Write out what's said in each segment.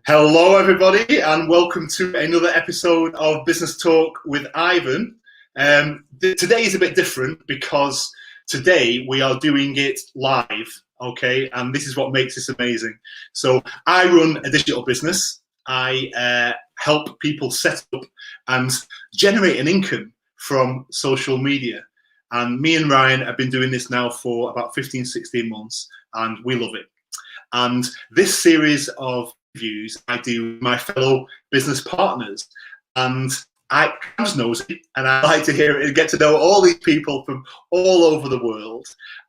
Hello, everybody, and welcome to another episode of Business Talk with Ivan. Today is a bit different because today we are doing it live, okay? And this is what makes this amazing. So I run a digital business. I help people set up and generate an income from social media. And me and Ryan have been doing this now for about 15, 16 months, and we love it. And this series of interviews I do with my fellow business partners, and I'm nosy, and I like to hear it and get to know all these people from all over the world.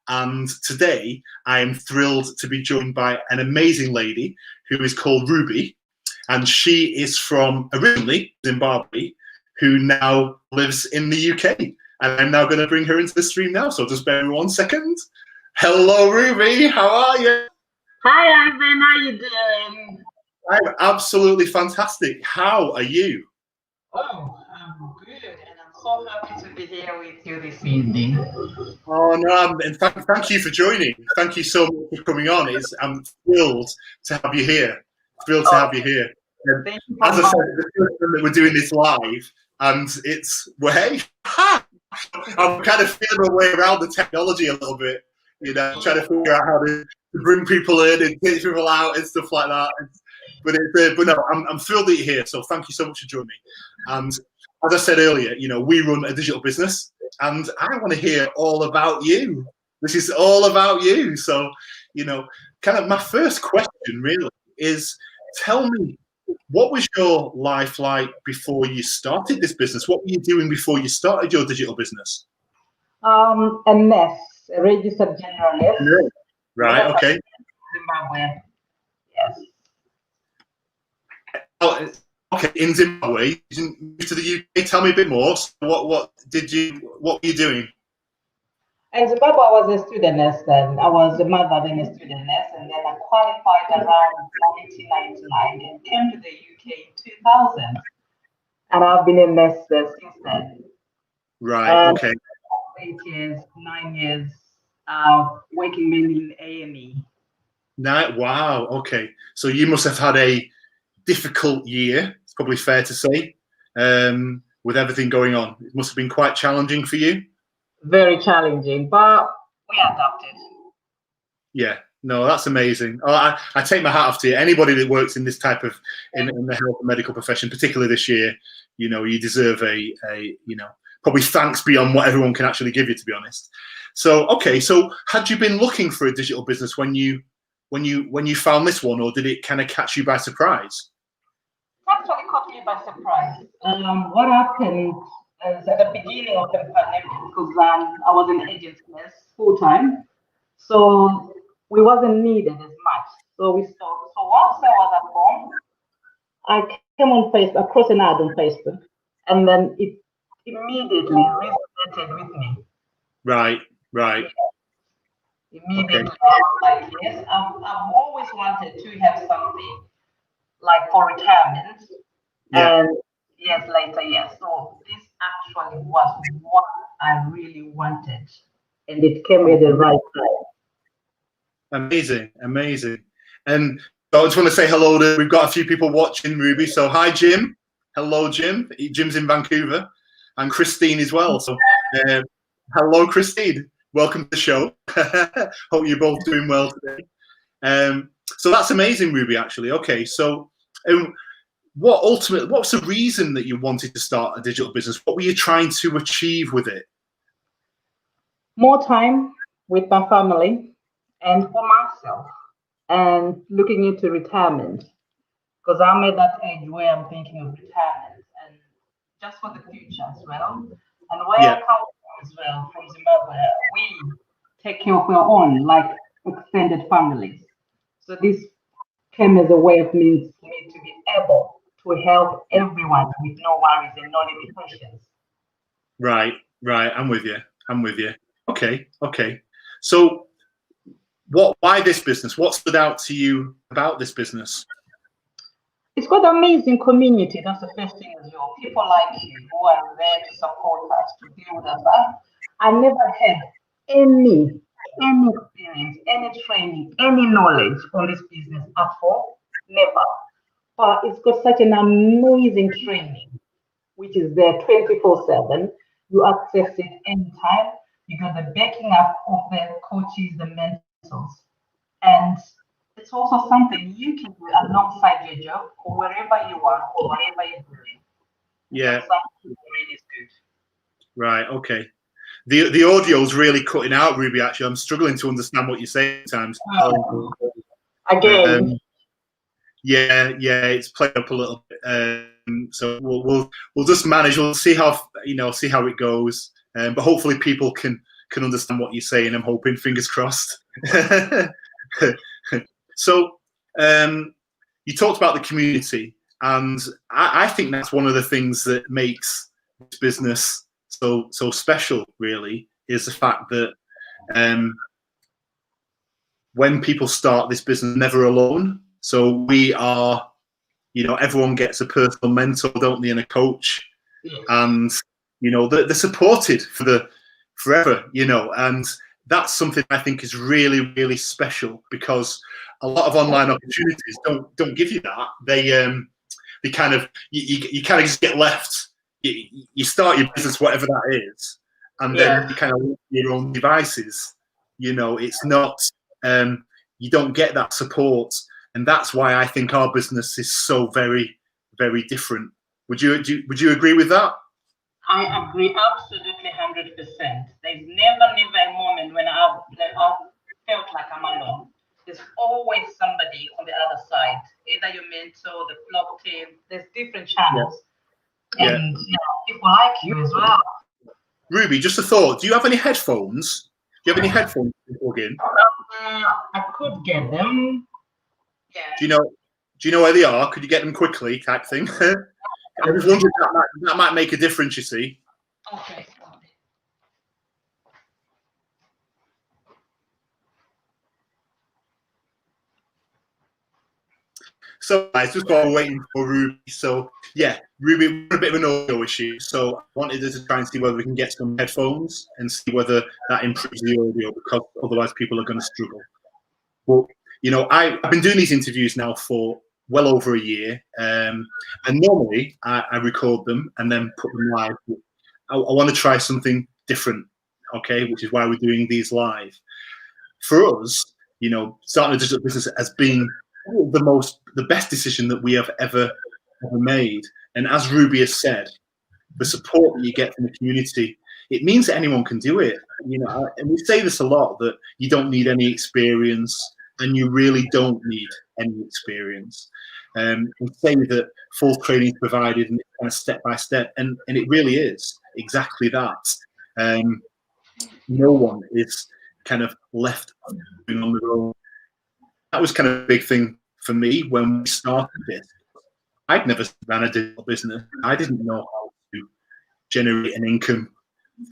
And today I am thrilled to be joined by an amazing lady who is called Ruby, and she is from originally Zimbabwe, who now lives in the UK. And I'm now going to bring her into the stream now. So just bear with me 1 second. Hello, Ruby. How are you? Hi, Ivan. How you doing? I'm absolutely fantastic. How are you? Oh, I'm good, and I'm so happy to be here with you this evening. Oh no! In fact, thank you for joining. Thank you so much for coming on. I'm thrilled to have you here. Thrilled to have you here. Thank you As I said, it's the first time that we're doing this live, and hey, I'm kind of feeling my way around the technology a little bit. You know, trying to figure out how to bring people in and get people out and stuff like that. But no, I'm thrilled that you're here. So thank you so much for joining me. And as I said earlier, you know, we run a digital business, and I want to hear all about you. This is all about you. So, you know, kind of my first question really is, tell me, what was your life like before you started this business? What were you doing before you started your digital business? A mess, a registered generalist. Right. Okay. Zimbabwe. Yes. Oh, okay. In Zimbabwe, you moved to the UK. Tell me a bit more. So what were you doing? In Zimbabwe, I was a student nurse then. I was a mother, then a student nurse, and then I qualified around 1999 and came to the UK in 2000. And I've been a nurse since then. Right. Okay. 8 years, 9 years, working mainly in A&E. Wow. Okay. So you must have had a difficult year. It's probably fair to say, with everything going on. It must have been quite challenging for you. Very challenging, but we adapted. Yeah. No, that's amazing. Oh, I take my hat off to you. Anybody that works in this type of in the health and medical profession, particularly this year, you know, you deserve a you know, probably thanks beyond what everyone can actually give you, to be honest. So, okay. So, had you been looking for a digital business when you found this one, or did it kind of catch you by surprise? Actually caught me by surprise. What happened is at the beginning of the pandemic, because I was an agency nurse full time, so we wasn't needed as much. So we stopped. So once I was at home, I came on Facebook, across an ad on Facebook, and then it immediately resonated with me. Right. Right. Yeah. Immediately, okay. Like yes, I've always wanted to have something like for retirement. Yeah. And years later, yes. So this actually was what I really wanted, and it came at the right time. Amazing, amazing. And I just want to say hello to, we've got a few people watching, Ruby. So hi, Jim. Hello, Jim. Jim's in Vancouver, and Christine as well. So hello, Christine. Welcome to the show. Hope you're both doing well today. So that's amazing, Ruby, actually. Okay, so what's the reason that you wanted to start a digital business? What were you trying to achieve with it? More time with my family and for myself, and looking into retirement, because I'm at that age where I'm thinking of retirement and just for the future as well. And where I come from as well, from Zimbabwe, we take care of our own, like extended families. So this came as a way of me to be able to help everyone with no worries and no limitations. Right, right. I'm with you. Okay. So why this business? What stood out to you about this business? It's got an amazing community. That's the first thing as well. People like you who are there to support us, to build us up. I never had any experience, any training, any knowledge on this business at all. Never. but it's got such an amazing training, which is there 24/7. You access it anytime. You got the backing up of the coaches, the mentors, and it's also something you can do alongside your job or wherever you are or whatever you're doing. Yeah. That's something really is good. Right. Okay. The audio's really cutting out, Ruby. Actually, I'm struggling to understand what you're saying sometimes. Again. Yeah, it's played up a little bit. So we'll just manage. We'll see how see how it goes. But hopefully people can understand what you're saying. I'm hoping. Fingers crossed. So you talked about the community, and I think that's one of the things that makes this business so special. Really, is the fact that when people start this business, never alone. So we are, everyone gets a personal mentor, don't they, and a coach, and they're supported forever, and that's something I think is really, really special, because a lot of online opportunities don't give you that. They kind of you kind of just get left. You start your business, whatever that is, and then you kind of leave your own devices. It's not. You don't get that support, and that's why I think our business is so very, very different. Would you agree with that? I agree absolutely 100%. There's never a moment when I've felt like I'm alone. There's always somebody on the other side, either your mentor, the blog team. There's different channels, and people like you as well. Ruby, just a thought. Do you have any headphones? Do you have any headphones to plug in? I could get them. Yeah. Do you know where they are? Could you get them quickly, type thing? I was wondering that might make a difference. You see. Okay. So guys, just while we're waiting for Ruby. So yeah, Ruby, we're a bit of an audio issue. So I wanted to try and see whether we can get some headphones and see whether that improves the audio, because otherwise people are going to struggle. But I've been doing these interviews now for well over a year, and normally I record them and then put them live. I want to try something different, okay, which is why we're doing these live. For us, starting a digital business has been the best decision that we have ever made. And as Ruby has said, the support that you get from the community, it means that anyone can do it. And we say this a lot, that you don't need any experience, and you really don't need any experience. We say that full training is provided, and it's kind of step by step, and it really is exactly that. No one is kind of left on their own. That was kind of a big thing for me when we started this. I'd never ran a digital business. I didn't know how to generate an income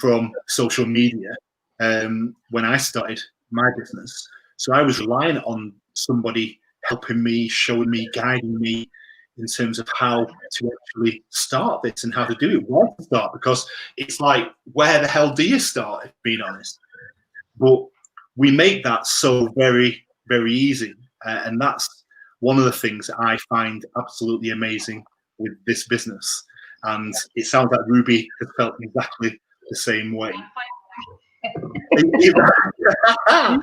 from social media when I started my business. So I was relying on somebody helping me, showing me, guiding me in terms of how to actually start this and how to do it, where to start, because it's like, where the hell do you start, if being honest? But we make that so very, very easy. And that's one of the things that I find absolutely amazing with this business. And it sounds like Ruby has felt exactly the same way. Yeah, but I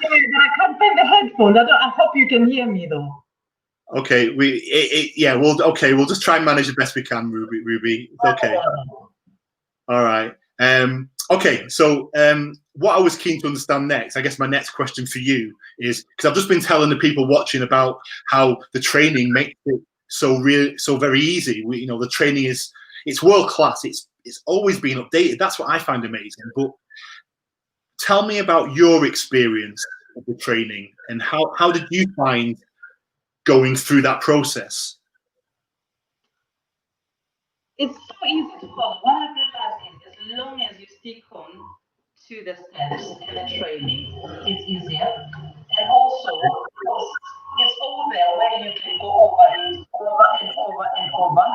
can't find the headphones. I hope you can hear me though. Okay, we'll just try and manage the best we can, Ruby. It's okay. All right. Okay, so what I was keen to understand next, I guess my next question for you is, because I've just been telling the people watching about how the training makes it so very easy. The training it's world class. It's always been updated. That's what I find amazing. But tell me about your experience of the training, and how did you find going through that process? It's so easy to follow. What I realized is, as long as you stick on to the steps and the training, it's easier. And also, it's all there where you can go over it, over and over and over,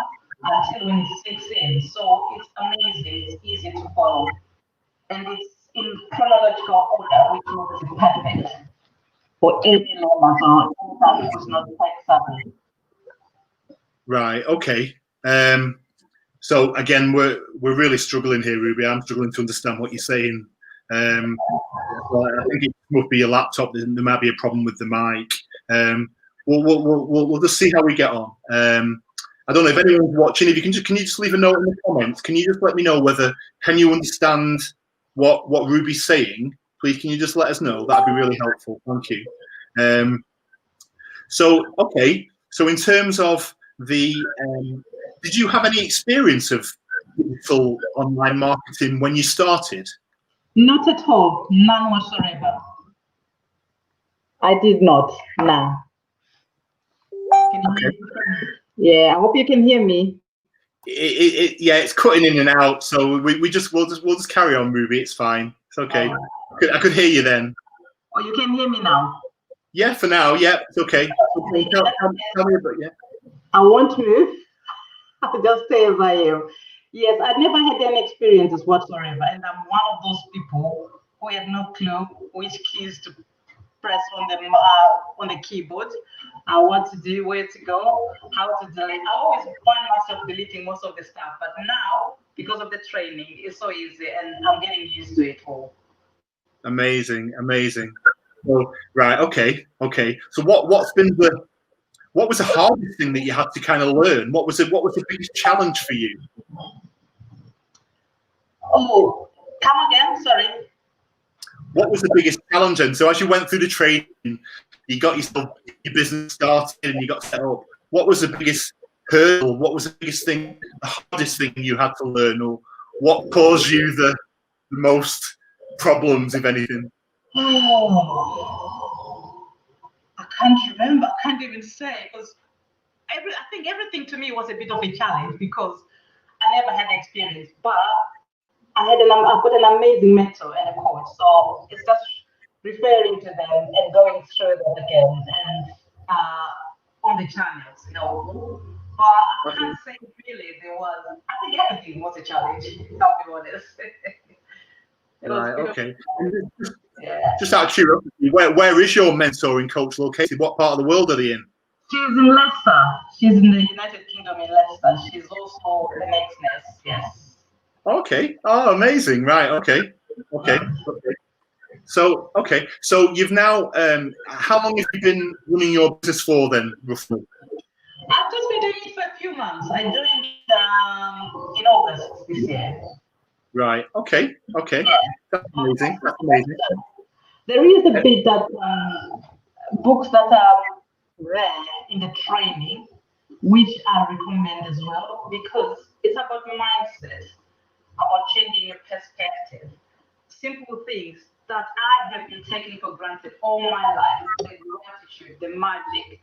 until when it sinks in. So it's amazing. It's easy to follow. And it's in chronological order, which makes it perfect for any normal or anyone who's not quite savvy. Right. Okay. So again, we're really struggling here, Ruby. I'm struggling to understand what you're saying. I think it must be your laptop. There might be a problem with the mic. We'll just see how we get on. I don't know if anyone's watching. If you can you just leave a note in the comments? Can you just let me know whether can you understand what Ruby's saying? Please, can you just let us know? That'd be really helpful. Thank you. So okay. So in terms of the, did you have any experience of digital online marketing when you started? Not at all, none whatsoever. I did not. Nah. Okay. Yeah, I hope you can hear me. Yeah, it's cutting in and out, so we'll just carry on, Ruby. It's fine. It's okay. I could hear you then. Oh, you can hear me now. Yeah, for now. Yeah, it's okay. Tell me about, yeah. I want to just stay as I am. Yes, I never had any experiences whatsoever, and I'm one of those people who had no clue which keys to press on the keyboard, what to do, where to go, how to delete. I always find myself deleting most of the stuff, but now because of the training, it's so easy, and I'm getting used to it all. Amazing. So, right, okay. So what was the hardest thing that you had to kind of learn? What was the biggest challenge for you? Oh, come again, sorry. What was the biggest challenge? And so as you went through the training, you got your business started and you got set up. What was the biggest hurdle? What was the biggest thing, the hardest thing you had to learn, or what caused you the most problems, if anything? Oh, I can't remember. I can't even say, because I think everything to me was a bit of a challenge because I never had experience. But I've got an amazing mentor and a coach, so it's just referring to them and going through them again and on the channels, But I can't say really there was. I think everything was a challenge. I'll be honest. Right. Okay. Yeah. Just out of curiosity, where is your mentoring coach located? What part of the world are they in? She's in Leicester. She's in the United Kingdom in Leicester. She's also the next nurse. Yes. Okay. Oh, amazing. Right. Okay. So you've now. How long have you been running your business for then, roughly? I've just been doing it for a few months. I joined in August this year. Right. Okay. Yeah. That's amazing. There is a bit that books that are rare in the training, which I recommend as well, because it's about mindset, about changing your perspective. Simple things that I have been taking for granted all my life, the gratitude, the magic,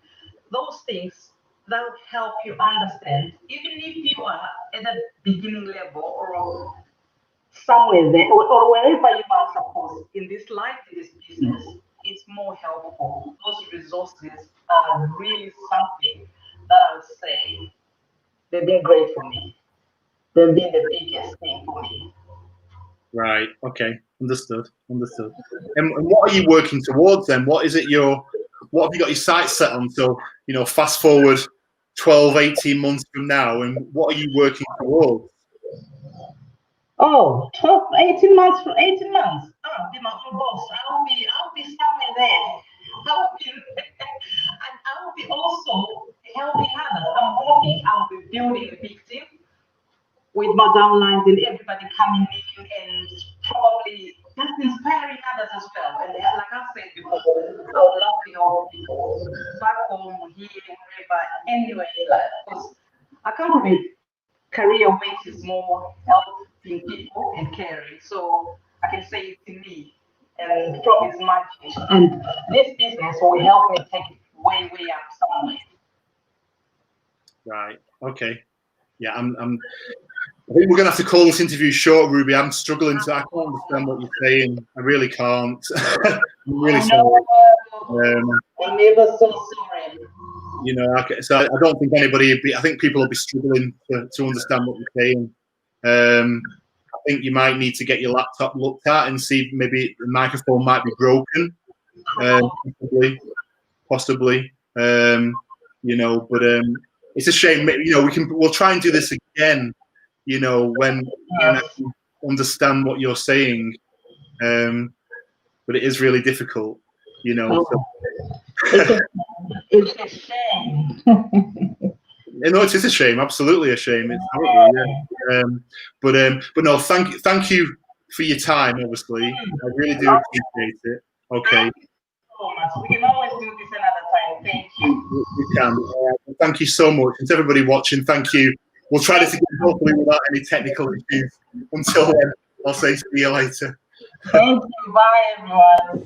those things that will help you understand, even if you are at the beginning level or somewhere there, or wherever you are supposed in this life, in this business, it's more helpful. Those resources are really something that I would say they've been great for me. They've been the biggest thing for me. Right. Okay. Understood. And what are you working towards then? What have you got your sights set on? So, fast forward 12, 18 months from now, and what are you working towards? Oh, 12, 18 months for 18 months. I'll be my own boss. I'll be somewhere there. I will be also helping others. I'll be building a big team with my downlines and everybody coming in and probably just inspiring others as well. And like I said before, I would love to help people back home, here, wherever, anywhere in life. Because I come from a career which is more helping people and caring. So I can say it to me. And profit is my change. And this business will help me take it way, way up somewhere. Right. Okay. Yeah, I think we're going to have to call this interview short, Ruby. I'm struggling I can't understand what you're saying. I really can't. I'm really sorry. I'm ever so sorry. So I don't think I think people will be struggling to understand what you're saying. I think you might need to get your laptop looked at and see maybe the microphone might be broken. Possibly. But it's a shame. You know, we'll try and do this again. You know, when I understand what you're saying, but it is really difficult. You know, it's a shame. No, it is a shame. Absolutely a shame. It's horrible. Yeah. But no, thank you for your time. Obviously, I really do appreciate it. Okay. So much. We can always do this another time. Thank you. We can. Thank you so much. And to everybody watching, thank you. We'll try this again, hopefully without any technical issues. Until then, I'll say see you later. Thank you. Bye, everyone.